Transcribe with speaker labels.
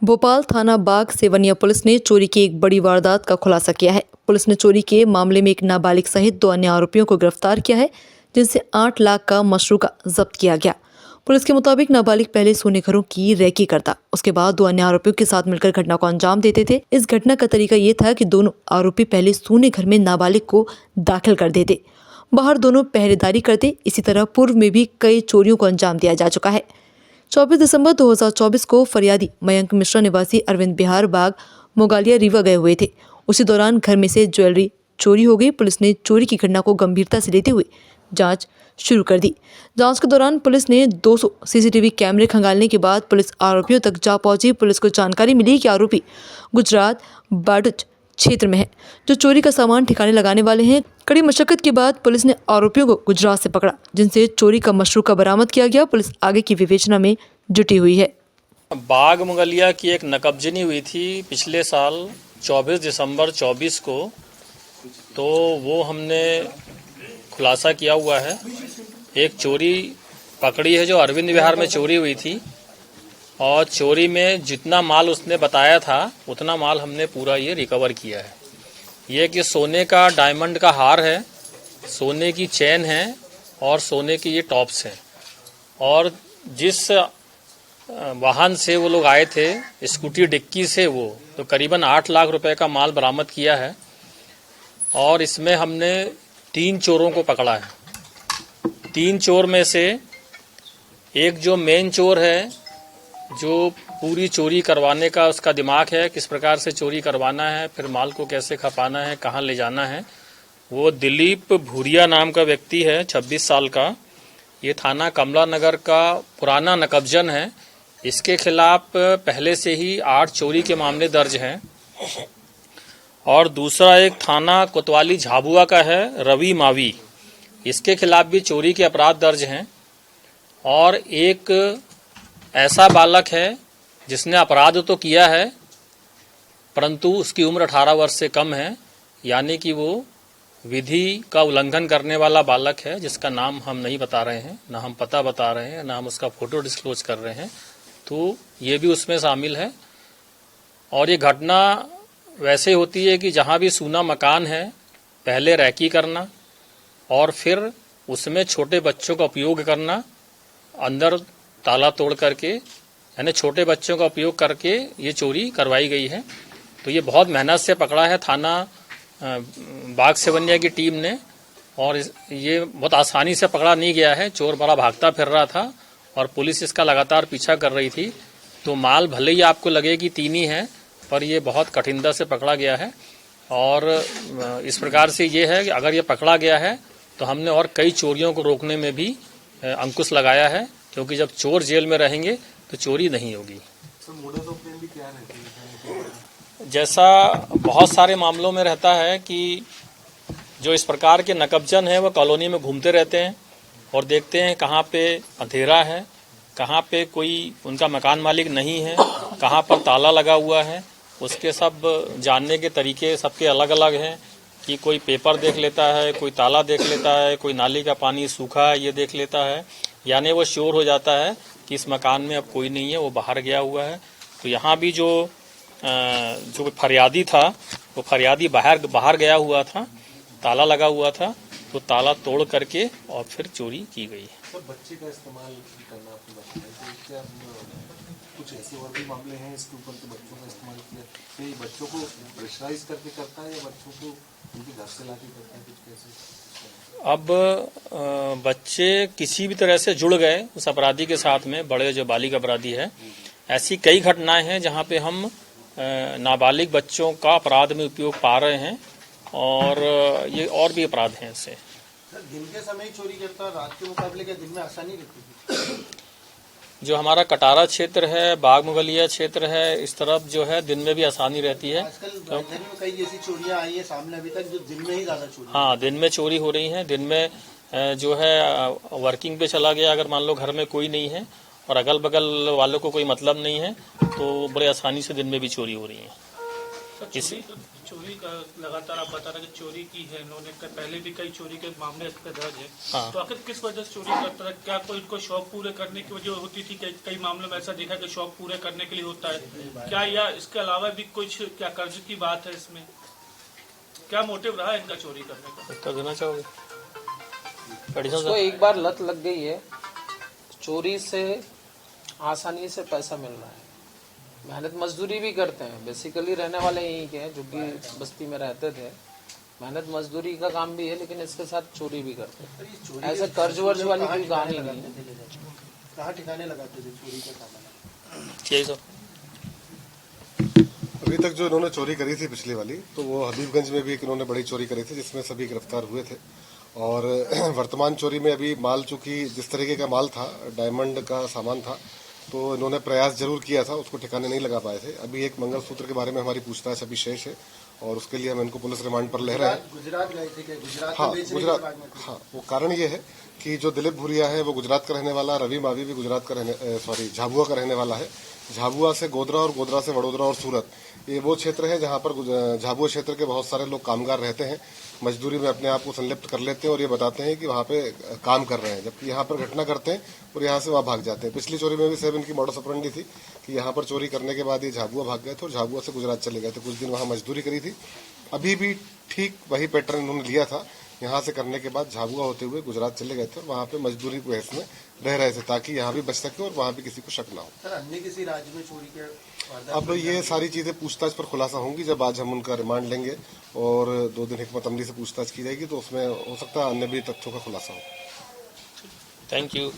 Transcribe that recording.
Speaker 1: भोपाल थाना बाग सेवनिया पुलिस ने चोरी की एक बड़ी वारदात का खुलासा किया है। पुलिस ने चोरी के मामले में एक नाबालिग सहित 2 अन्य आरोपियों को गिरफ्तार किया है, जिनसे 8 लाख का मशरूका जब्त किया गया। पुलिस के मुताबिक नाबालिग पहले सोने घरों की रैकी करता, उसके बाद 2 अन्य आरोपियों के साथ मिलकर घटना को अंजाम देते थे। इस घटना का तरीका ये था कि दोनों आरोपी पहले सोने घर में नाबालिग को दाखिल कर देते, बाहर दोनों पहरेदारी करते। इसी तरह पूर्व में भी कई चोरियों को अंजाम दिया जा चुका है। 24 दिसंबर 2024 को फरियादी मयंक मिश्रा निवासी अरविंद बिहार बाग मोगालिया रीवा गए हुए थे। उसी दौरान घर में से ज्वेलरी चोरी हो गई। पुलिस ने चोरी की घटना को गंभीरता से लेते हुए जांच शुरू कर दी। जांच के दौरान पुलिस ने 200 सीसीटीवी कैमरे खंगालने के बाद पुलिस आरोपियों तक जा पहुंची। पुलिस को जानकारी मिली कि आरोपी गुजरात बाडुच क्षेत्र में है, जो चोरी का सामान ठिकाने लगाने वाले हैं। कड़ी मशक्कत के बाद पुलिस ने आरोपियों को गुजरात से पकड़ा, जिनसे चोरी का मशरूका बरामद किया गया। पुलिस आगे की विवेचना में जुटी हुई है।
Speaker 2: बाग मुगलिया की एक नकबजनी हुई थी पिछले साल 24 दिसंबर 24 को, तो वो हमने खुलासा किया हुआ है। एक चोरी पकड़ी है जो अरविंद विहार में चोरी हुई थी, और चोरी में जितना माल उसने बताया था उतना माल हमने पूरा ये रिकवर किया है। ये कि सोने का डायमंड का हार है, सोने की चेन है और सोने की ये टॉप्स हैं। और जिस वाहन से वो लोग आए थे, स्कूटी डिक्की से, वो तो करीबन 8 लाख रुपए का माल बरामद किया है। और इसमें हमने 3 चोरों को पकड़ा है। 3 चोर में से एक जो मेन चोर है, जो पूरी चोरी करवाने का उसका दिमाग है, किस प्रकार से चोरी करवाना है, फिर माल को कैसे खपाना है, कहाँ ले जाना है, वो दिलीप भूरिया नाम का व्यक्ति है, 26 साल का। ये थाना कमला नगर का पुराना नकबजन है। इसके खिलाफ पहले से ही 8 चोरी के मामले दर्ज हैं। और दूसरा एक थाना कोतवाली झाबुआ का है, रवि मावी। इसके खिलाफ भी चोरी के अपराध दर्ज हैं। और एक ऐसा बालक है जिसने अपराध तो किया है, परंतु उसकी उम्र 18 वर्ष से कम है, यानी कि वो विधि का उल्लंघन करने वाला बालक है, जिसका नाम हम नहीं बता रहे हैं, ना हम पता बता रहे हैं, ना हम उसका फोटो डिस्क्लोज कर रहे हैं। तो ये भी उसमें शामिल है। और ये घटना वैसे होती है कि जहाँ भी सूना मकान है, पहले रैकी करना और फिर उसमें छोटे बच्चों का उपयोग करना, अंदर ताला तोड़ करके, यानी छोटे बच्चों का उपयोग करके ये चोरी करवाई गई है। तो ये बहुत मेहनत से पकड़ा है थाना बाग सेवनिया की टीम ने, और ये बहुत आसानी से पकड़ा नहीं गया है। चोर बड़ा भागता फिर रहा था और पुलिस इसका लगातार पीछा कर रही थी। तो माल भले ही आपको लगे कि 3 ही है, पर ये बहुत कठिनता से पकड़ा गया है। और इस प्रकार से ये है कि अगर ये पकड़ा गया है तो हमने और कई चोरियों को रोकने में भी अंकुश लगाया है, क्योंकि जब चोर जेल में रहेंगे तो चोरी नहीं होगी। जैसा बहुत सारे मामलों में रहता है कि जो इस प्रकार के नकबजन हैं वो कॉलोनी में घूमते रहते हैं और देखते हैं कहाँ पे अंधेरा है, कहाँ पे कोई उनका मकान मालिक नहीं है, कहाँ पर ताला लगा हुआ है। उसके सब जानने के तरीके सबके अलग अलग हैं कि कोई पेपर देख लेता है, कोई ताला देख लेता है, कोई नाली का पानी सूखा है ये देख लेता है, यानी वो श्योर हो जाता है कि इस मकान में अब कोई नहीं है, वो बाहर गया हुआ है। तो यहाँ भी जो फरियादी था, वो फरियादी बाहर गया हुआ था, ताला लगा हुआ था, तो ताला तोड़ करके और फिर चोरी की गई।
Speaker 3: बच्चे का इस्तेमाल करना आपने बताया, क्या कुछ ऐसे और भी मामले हैं इसके ऊपर कि बच्चों का इस्तेमाल किया? ये बच्चों को प्रेशराइज करके करता है या बच्चों को उनके घर से लाके करता है, कुछ कैसे?
Speaker 2: अब बच्चे किसी भी तरह से जुड़ गए उस अपराधी के साथ में, बड़े जो बालिग अपराधी है, ऐसी कई घटनाएं हैं जहां पे हम नाबालिग बच्चों का अपराध में उपयोग पा रहे हैं। और ये और भी अपराध हैं इससे।
Speaker 3: दिन के समय चोरी करता है, रात के मुकाबले क्या दिन में आसानी रहती है?
Speaker 2: जो हमारा कटारा क्षेत्र है, बाग मुगलिया क्षेत्र है, इस तरफ जो है दिन में भी आसानी रहती है।
Speaker 3: आजकल में कई ऐसी चोरियां आई है सामने अभी तक जो दिन में ही ज्यादा चोरी।
Speaker 2: हाँ, दिन में चोरी हो रही है। दिन में जो है वर्किंग पे चला गया, अगर मान लो घर में कोई नहीं है और अगल बगल वालों को कोई मतलब नहीं है, तो बड़े आसानी से दिन में भी चोरी हो रही है। इस
Speaker 4: चोरी का लगातार आप बता रहे कि चोरी की है इन्होंने, पहले भी कई चोरी के मामले इस पे दर्ज है।
Speaker 2: हाँ।
Speaker 4: तो आखिर किस वजह से चोरी करता है? क्या कोई इनको शौक पूरे करने की वजह होती थी? कई मामलों में ऐसा देखा कि शौक पूरे करने के लिए होता है क्या, या इसके अलावा भी कुछ क्या कर्ज की बात है इसमें? क्या मोटिव रहा है इनका चोरी करने का?
Speaker 2: कर देना चाहोगे? एडिशनल
Speaker 5: उसको एक बार लत लग गई है, चोरी से आसानी से पैसा मिल रहा है। मेहनत मजदूरी भी करते हैं, बेसिकली रहने वाले यहीं के हैं, जो कि बस्ती में रहते थे। मेहनत मजदूरी का काम भी है, लेकिन इसके साथ चोरी भी करते हैं। ऐसे कर्ज वर्ज वाली कोई कहानी नहीं है।
Speaker 6: कहाँ ठिकाने लगाते थे चोरी का सामान?
Speaker 2: यही सब
Speaker 7: अभी तक जो इन्होंने चोरी करी थी पिछली वाली, तो वो हबीबगंज में भी एक इन्होंने बड़ी चोरी करी थी, जिसमें सभी गिरफ्तार हुए थे। और वर्तमान चोरी में अभी माल, चूंकि जिस तरीके का माल था, डायमंड का सामान था, तो इन्होंने प्रयास जरूर किया था, उसको ठिकाने नहीं लगा पाए थे। अभी एक मंगलसूत्र के बारे में हमारी पूछताछ अभी शेष है, और उसके लिए हम इनको पुलिस रिमांड पर ले रहे हैं।
Speaker 6: गुजरात गए थे क्या? गुजरात
Speaker 7: हाँ,
Speaker 6: में बेचने के
Speaker 7: गुजरात।
Speaker 6: बाद में
Speaker 7: हाँ, वो कारण ये है कि जो दिलीप भुरिया है वो गुजरात का रहने वाला, रवि मावी भी गुजरात का झाबुआ का रहने वाला है। झाबुआ से गोधरा और गोधरा से वडोदरा और सूरत, ये वो क्षेत्र है जहाँ पर झाबुआ क्षेत्र के बहुत सारे लोग कामगार रहते हैं, मजदूरी में अपने आप को संलिप्त कर लेते हैं और ये बताते हैं कि वहाँ पे काम कर रहे हैं, जबकि यहाँ पर घटना करते हैं और यहाँ से वहाँ भाग जाते हैं। पिछली चोरी में भी सेम इनकी मॉडस ऑपरेंडी थी कि यहाँ पर चोरी करने के बाद ये झाबुआ भाग गए थे और झाबुआ से गुजरात चले गए थे, कुछ दिन वहाँ मजदूरी करी थी। अभी भी ठीक वही पैटर्न उन्होंने लिया था, यहाँ से करने के बाद झाबुआ होते हुए गुजरात चले गए थे और वहाँ पे मजदूरी के बहस में रह रहे थे, ताकि यहाँ भी बच सके और वहाँ भी किसी को शक ना हो।
Speaker 6: सर, अन्य किसी राज्य में चोरी के वारदात
Speaker 7: अब ये सारी चीजें पूछताछ पर खुलासा होंगी, जब आज हम उनका रिमांड लेंगे और 2 दिन हिकमत अमली से पूछताछ की जाएगी, तो उसमें हो सकता है अन्य भी तथ्यों का खुलासा हो।
Speaker 2: Thank you.